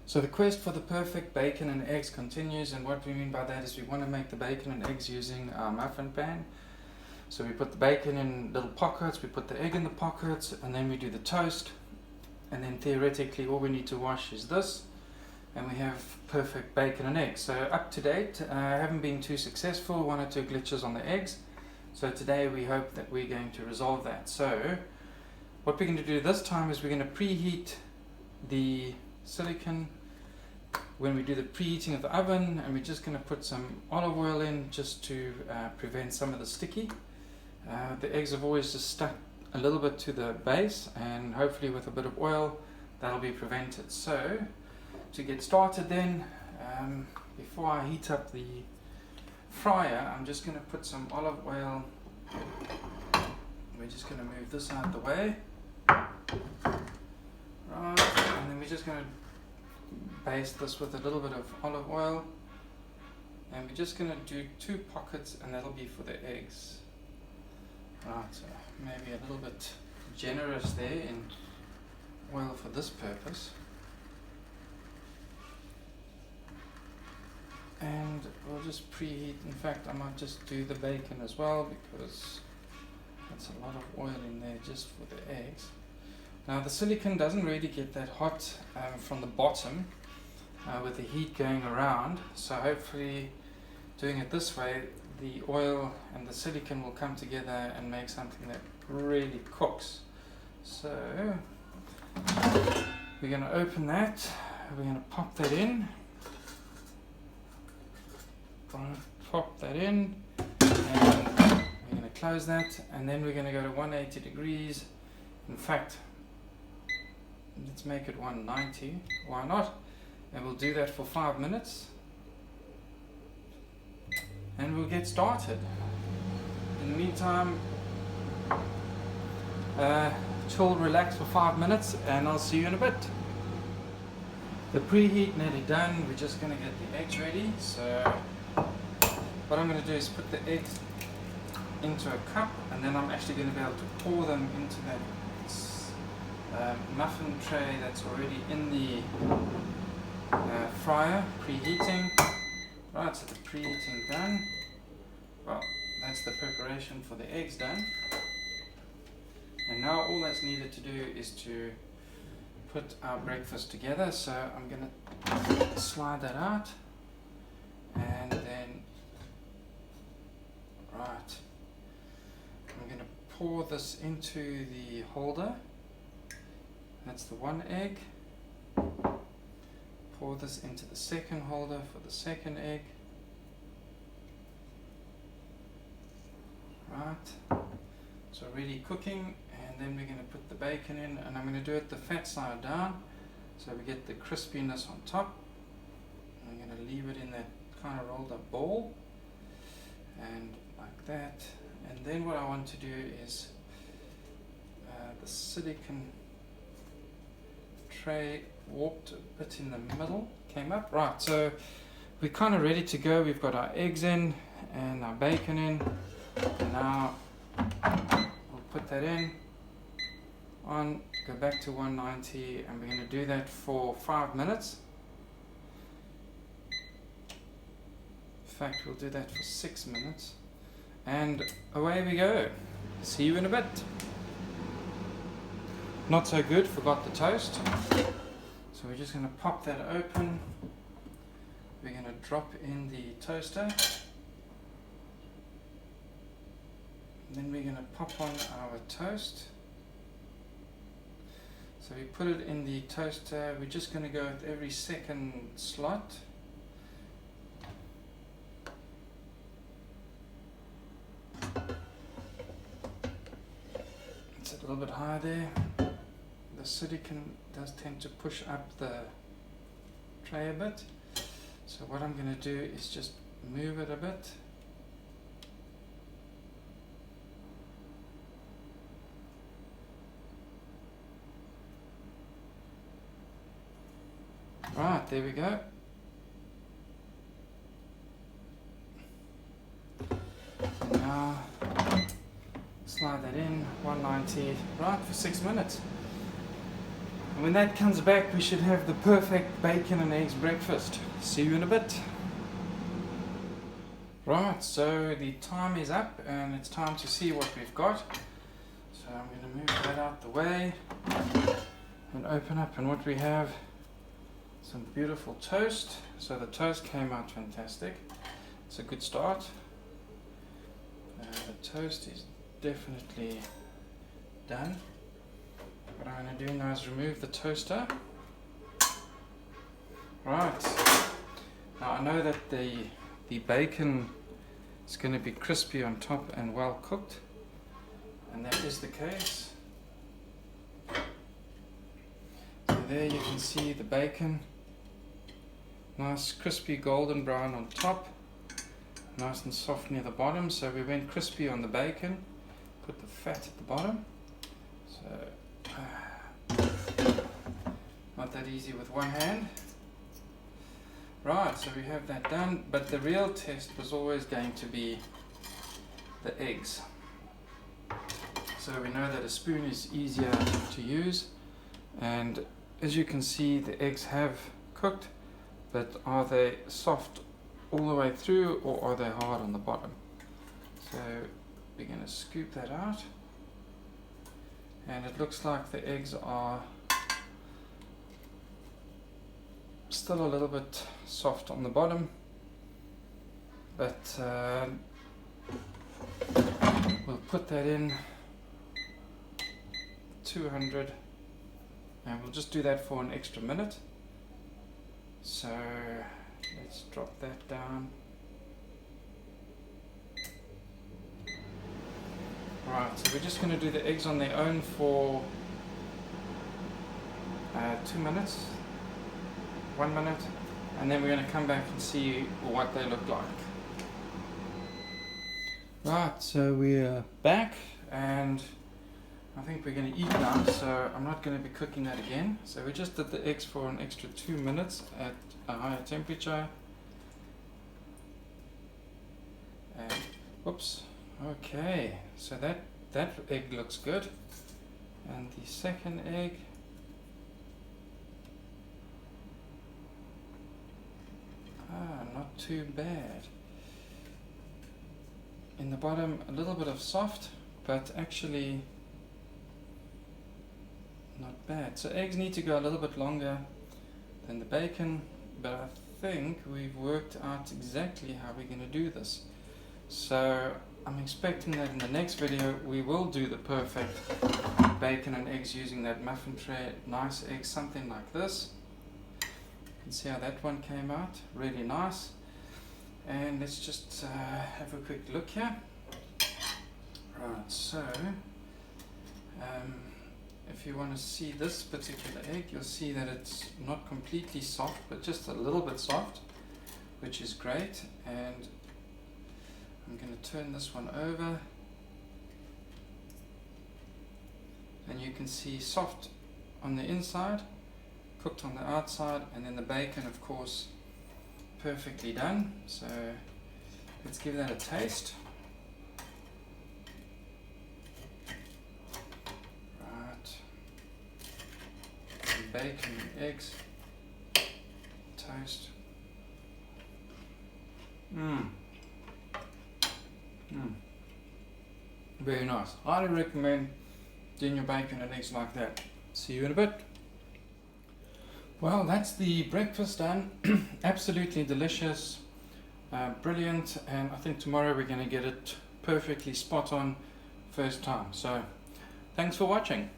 So the quest for the perfect bacon and eggs continues, and what we mean by that is we want to make the bacon and eggs using our muffin pan. So we put the bacon in little pockets, we put the egg in the pockets, and then we do the toast, and then theoretically all we need to wash is this, and we have perfect bacon and eggs. So up to date, I haven't been too successful, one or two glitches on the eggs. So today we hope that we're going to resolve that. So what we're going to do this time is we're going to preheat the silicon when we do the preheating of the oven, and we're just going to put some olive oil in just to prevent some of the sticky. The eggs have always just stuck a little bit to the base, and hopefully with a bit of oil that'll be prevented. So to get started then, before I heat up the fryer, I'm just going to put some olive oil. We're just going to move this out of the way. Right, and then we're just going to baste this with a little bit of olive oil, and we're just going to do 2 pockets, and that'll be for the eggs. Right, so maybe a little bit generous there in oil for this purpose. And we'll just preheat. In fact, I might just do the bacon as well, because that's a lot of oil in there just for the eggs. Now the silicon doesn't really get that hot from the bottom with the heat going around, so hopefully doing it this way, the oil and the silicon will come together and make something that really cooks. So we're going to open that, we're going to pop that in, and we're going to close that, and then we're going to go to 180 degrees. In fact, let's make it 190, why not? And we'll do that for 5 minutes, and we'll get started. In the meantime, chill, relax for 5 minutes, and I'll see you in a bit. The preheat nearly done, we're just going to get the eggs ready. So what I'm going to do is put the eggs into a cup, and then I'm actually going to be able to pour them into that muffin tray that's already in the fryer, preheating. Right, so the preheating done. Well, that's the preparation for the eggs done. And now all that's needed to do is to put our breakfast together. So I'm going to slide that out, and then, right, I'm going to pour this into the holder. That's the one egg. Pour this into the second holder for the second egg. Right, it's already cooking, and then we're going to put the bacon in, and I'm going to do it the fat side down so we get the crispiness on top. I'm going to leave it in that kind of rolled up ball, and like that. And then what I want to do is the silicon tray warped a bit in the middle, came up. Right, so we're kind of ready to go. We've got our eggs in and our bacon in, and now we'll put that in, on, go back to 190, and we're going to do that for 5 minutes. In fact, we'll do that for 6 minutes, and away we go. See you in a bit. Not so good, forgot the toast. So we're just going to pop that open. We're going to drop in the toaster. Then we're going to pop on our toast. So we put it in the toaster. We're just going to go with every second slot. It's a little bit high there. The silicon does tend to push up the tray a bit, so what I'm going to do is just move it a bit. Right, there we go. And now slide that in, 190, right, for 6 minutes. And when that comes back, we should have the perfect bacon and eggs breakfast. See you in a bit. Right, so the time is up and it's time to see what we've got. So I'm going to move that out the way and open up, and what we have, some beautiful toast. So the toast came out fantastic. It's a good start. The toast is definitely done. What I'm going to do now is remove the toaster. Right, now I know that the bacon is going to be crispy on top and well cooked, and that is the case. So there you can see the bacon, nice crispy golden brown on top, nice and soft near the bottom. So we went crispy on the bacon, put the fat at the bottom. So not that easy with one hand. Right, so we have that done, but the real test was always going to be the eggs. So we know that a spoon is easier to use, and as you can see, the eggs have cooked, but are they soft all the way through, or are they hard on the bottom? So we're going to scoop that out, and it looks like the eggs are still a little bit soft on the bottom, but we'll put that in 200, and we'll just do that for an extra minute. So let's drop that down. Right, so we're just going to do the eggs on their own for 2 minutes, 1 minute, and then we're going to come back and see what they look like. Right, so we're back, and I think we're going to eat now, so I'm not going to be cooking that again. So we just did the eggs for an extra 2 minutes at a higher temperature. And whoops, okay, so that egg looks good. And the second egg, not too bad. In the bottom, a little bit of soft, but actually not bad. So eggs need to go a little bit longer than the bacon, but I think we've worked out exactly how we're going to do this. So I'm expecting that in the next video we will do the perfect bacon and eggs using that muffin tray. Nice eggs, something like this. You can see how that one came out, really nice. And let's just have a quick look here. Right, so if you want to see this particular egg, you'll see that it's not completely soft, but just a little bit soft, which is great. And I'm going to turn this one over, and you can see soft on the inside, cooked on the outside, and then the bacon, of course, perfectly done. So let's give that a taste. Bacon and eggs, toast. Very nice. Highly recommend doing your bacon and eggs like that. See you in a bit. Well, that's the breakfast done. Absolutely delicious, brilliant, and I think tomorrow we're going to get it perfectly spot on first time. So thanks for watching.